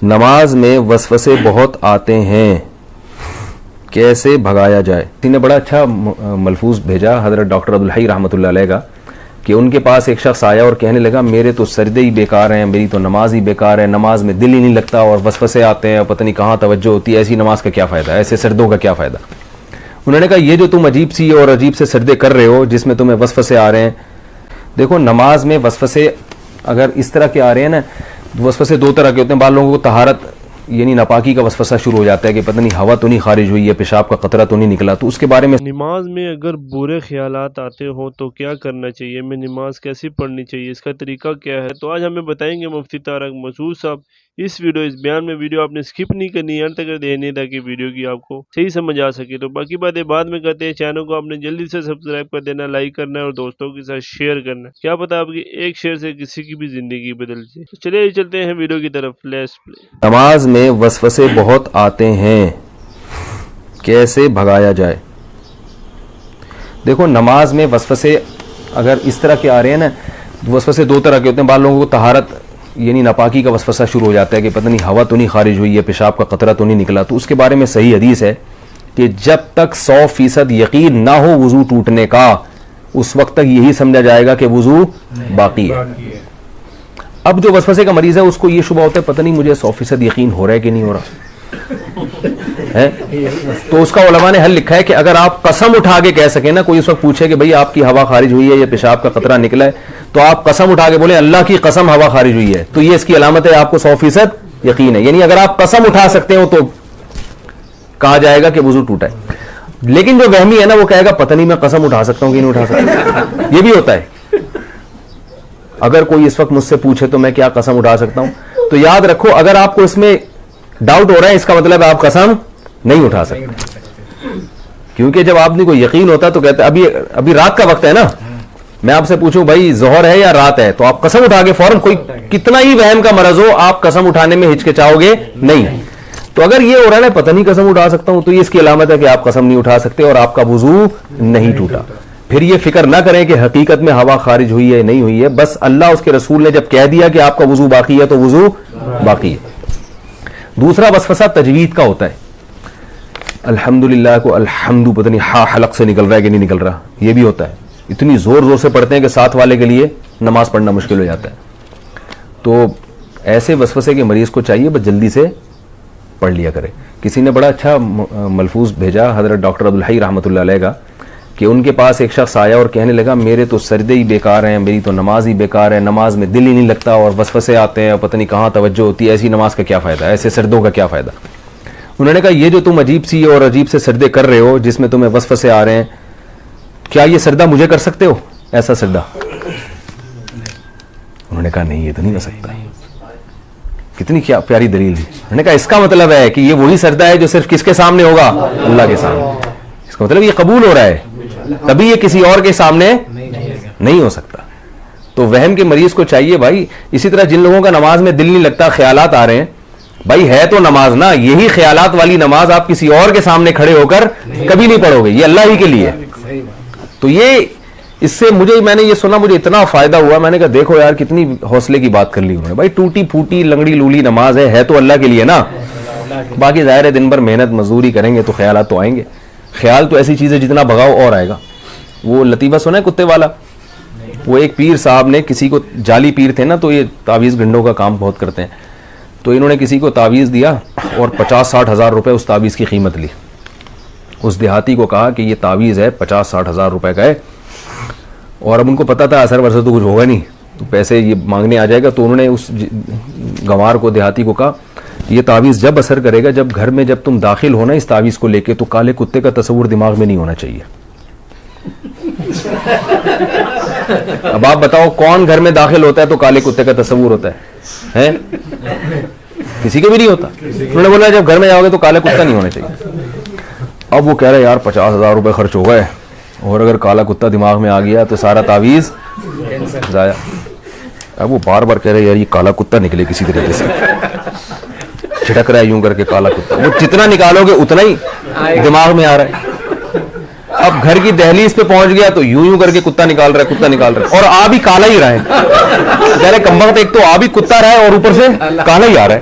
نماز میں وسوسے بہت آتے ہیں، کیسے بھگایا جائے؟ کسی نے بڑا اچھا ملفوظ بھیجا حضرت ڈاکٹر عبدالحی رحمۃ اللہ علیہ کا، کہ ان کے پاس ایک شخص آیا اور کہنے لگا میرے تو سجدے ہی بیکار ہیں، میری تو نماز ہی بیکار ہے، نماز میں دل ہی نہیں لگتا اور وسوسے آتے ہیں اور پتہ نہیں کہاں توجہ ہوتی ہے، ایسی نماز کا کیا فائدہ، ایسے سجدوں کا کیا فائدہ؟ انہوں نے کہا یہ جو تم عجیب سی اور عجیب سے سجدے کر رہے ہو جس میں تمہیں وسوسے آ رہے ہیں، دیکھو نماز میں وسوسے اگر اس طرح کے آ رہے ہیں نا، وسوسے دو طرح کے ہوتے ہیں۔ بعض لوگوں کو طہارت یعنی ناپاکی کا وسوسہ شروع ہو جاتا ہے کہ پتہ نہیں ہوا تو نہیں خارج ہوئی ہے، پیشاب کا قطرہ تو نہیں نکلا، تو اس کے بارے میں نماز میں اگر برے خیالات آتے ہوں تو کیا کرنا چاہیے، میں نماز کیسی پڑھنی چاہیے، اس کا طریقہ کیا ہے؟ تو آج ہمیں بتائیں گے مفتی طارق مسعود صاحب اس بیان میں۔ ویڈیو آپ نے سکپ نہیں کرنی ہے، تک دینے تاکہ ویڈیو کی آپ کو صحیح سمجھ آ سکے۔ تو باقی باتیں بعد میں کرتے ہیں، چینل کو آپ نے جلدی سے سبسکرائب کر دینا، لائک کرنا ہے اور دوستوں کے ساتھ شیئر کرنا ہے، کیا پتا آپ کی ایک شیئر سے کسی کی بھی زندگی بدل جائے۔ تو چلیے چلتے ہیں ویڈیو کی طرف، لیٹس پلے۔ نماز میں وسوسے بہت آتے ہیں، کیسے بھگایا جائے؟ دیکھو نماز میں وسوسے اگر اس طرح کے آ رہے ہیں نا، وسوسے دو طرح کے ہوتے ہیں۔ بعض لوگوں کو طہارت یعنی ناپاکی کا وسوسہ شروع ہو جاتا ہے کہ پتہ نہیں ہوا تو نہیں خارج ہوئی ہے، پیشاب کا قطرہ تو نہیں نکلا، تو اس کے بارے میں صحیح حدیث ہے کہ جب تک 100% یقین نہ ہو وضو ٹوٹنے کا، اس وقت تک یہی سمجھا جائے گا کہ وضو باقی ہے۔ اب جو وسوسے کا مریض ہے اس کو یہ شبہ ہوتا ہے پتہ نہیں مجھے 100% یقین ہو رہا ہے کہ نہیں ہو رہا ہے، تو اس کا علماء نے حل لکھا ہے کہ اگر آپ قسم اٹھا کے کہہ سکیں نا، کوئی اس وقت پوچھے کہ بھئی آپ کی ہوا خارج ہوئی ہے یا پیشاب کا قطرہ نکلا ہے، تو آپ قسم اٹھا کے بولیں اللہ کی قسم ہوا خارج ہوئی ہے، تو یہ اس کی علامت ہے آپ کو 100% یقین ہے۔ یعنی اگر آپ قسم اٹھا سکتے ہو تو کہا جائے گا کہ وضو ٹوٹا ہے۔ لیکن جو وہمی ہے نا وہ کہے گا پتہ نہیں میں قسم اٹھا سکتا ہوں کہ نہیں اٹھا سکتا، یہ بھی ہوتا ہے۔ اگر کوئی اس وقت مجھ سے پوچھے تو میں کیا قسم اٹھا سکتا ہوں، تو یاد رکھو اگر آپ کو اس میں ڈاؤٹ ہو رہا ہے اس کا مطلب ہے آپ قسم نہیں اٹھا سکتے، کیونکہ جب آپ نے کوئی یقین ہوتا تو کہتے ابھی رات کا وقت ہے نا، میں آپ سے پوچھوں بھائی ظہر ہے یا رات ہے، تو آپ قسم اٹھا کے فوراً، کوئی کتنا ہی وہم کا مرض ہو آپ قسم اٹھانے میں ہچکچاؤ گے نہیں۔ تو اگر یہ ہو رہا ہے پتہ نہیں قسم اٹھا سکتا ہوں، تو یہ اس کی علامت ہے کہ آپ قسم نہیں اٹھا سکتے اور آپ کا وضو نہیں ٹوٹا۔ پھر یہ فکر نہ کریں کہ حقیقت میں ہوا خارج ہوئی ہے نہیں ہوئی ہے، بس اللہ اس کے رسول نے جب کہہ دیا کہ آپ کا وضو باقی ہے تو وضو باقی ہے۔ دوسرا وسوسہ تجوید کا ہوتا ہے، الحمدللہ کو الحمد پتہ نہیں ہا حلق سے نکل رہا ہے کہ نہیں نکل رہا، یہ بھی ہوتا ہے۔ اتنی زور زور سے پڑھتے ہیں کہ ساتھ والے کے لیے نماز پڑھنا مشکل ہو جاتا ہے۔ تو ایسے وسوسے کے مریض کو چاہیے بس جلدی سے پڑھ لیا کرے۔ کسی نے بڑا اچھا ملفوظ بھیجا حضرت ڈاکٹر عبدالحی رحمۃ اللہ علیہ کا، کہ ان کے پاس ایک شخص آیا اور کہنے لگا میرے تو سجدے ہی بیکار ہیں، میری تو نماز ہی بیکار ہے، نماز میں دل ہی نہیں لگتا اور وسوسے آتے ہیں اور پتہ نہیں کہاں توجہ ہوتی ہے، ایسی نماز کا کیا فائدہ، ایسے سجدوں کا کیا فائدہ؟ انہوں نے کہا یہ جو تم عجیب سی اور عجیب سے سجدے کر رہے ہو جس میں تمہیں وسوسے آ رہے ہیں، کیا یہ سجدہ مجھے کر سکتے ہو ایسا سجدہ؟ انہوں نے کہا نہیں یہ تو نہیں کر سکتا۔ کتنی کیا پیاری دلیل ہے۔ انہوں نے کہا اس کا مطلب ہے کہ یہ وہی سجدہ ہے جو صرف کس کے سامنے ہوگا، اللہ کے سامنے۔ اس کا مطلب یہ قبول ہو رہا ہے، تبھی یہ کسی اور کے سامنے نہیں ہو سکتا۔ تو وہم کے مریض کو چاہیے بھائی، اسی طرح جن لوگوں کا نماز میں دل نہیں لگتا، خیالات آ رہے ہیں، بھائی ہے تو نماز نا، یہی خیالات والی نماز آپ کسی اور کے سامنے کھڑے ہو کر کبھی نہیں پڑھو گے، یہ اللہ ہی کے لیے۔ تو یہ اس سے میں نے یہ سنا، مجھے اتنا فائدہ ہوا، میں نے کہا دیکھو یار کتنی حوصلے کی بات کر لی انہوں نے۔ بھائی ٹوٹی پھوٹی لنگڑی لولی نماز ہے تو اللہ کے لیے نا، باقی ظاہر ہے دن بھر محنت مزدوری کریں گے تو خیالات تو آئیں گے۔ خیال تو ایسی چیز ہے جتنا بھگاؤ اور آئے گا۔ وہ لطیفہ سنا ہے کتے والا؟ وہ ایک پیر صاحب نے کسی کو، جعلی پیر تھے نا تو یہ تعویذ گنڈوں کا کام بہت کرتے ہیں، تو انہوں نے کسی کو تعویذ دیا اور 50-60 ہزار روپے اس تعویذ کی قیمت لی۔ اس دیہاتی کو کہا کہ یہ تعویذ ہے 50-60 ہزار روپے کا ہے، اور اب ان کو پتا تھا اثر ورثہ تو کچھ ہوگا نہیں، تو پیسے یہ مانگنے آ جائے گا، تو انہوں نے اس گنوار کو، دیہاتی کو کہا یہ تعویذ جب اثر کرے گا جب گھر میں جب تم داخل ہونا اس تعویذ کو لے کے تو کالے کتے کا تصور دماغ میں نہیں ہونا چاہیے۔ اب آپ بتاؤ کون گھر میں داخل ہوتا ہے تو کالے کتے کا تصور ہوتا ہے؟ کسی کے بھی نہیں ہوتا۔ انہوں نے بولا جب گھر میں جاؤ گے تو کالا کتا نہیں ہونا چاہیے۔ اب وہ کہہ رہے یار 50 ہزار روپے خرچ ہو گئے اور اگر کالا کتا دماغ میں آ گیا تو سارا تعویذ ضائع۔ اب وہ بار بار کہہ رہے یار یہ کالا کتا نکلے کسی طریقے سے، چھٹک رہا ہے یوں کر کے کالا کتا، وہ جتنا نکالو گے اتنا ہی دماغ میں آ رہا ہے۔ اب گھر کی دہلیز پہ پہنچ گیا تو یوں کر کے کتا نکال رہا ہے اور آ بھی کالا ہی رہا ہے۔ کہہ رہے کمبخت ایک تو آ بھی کتا رہا ہے اور اوپر سے کالا ہی آ رہا ہے۔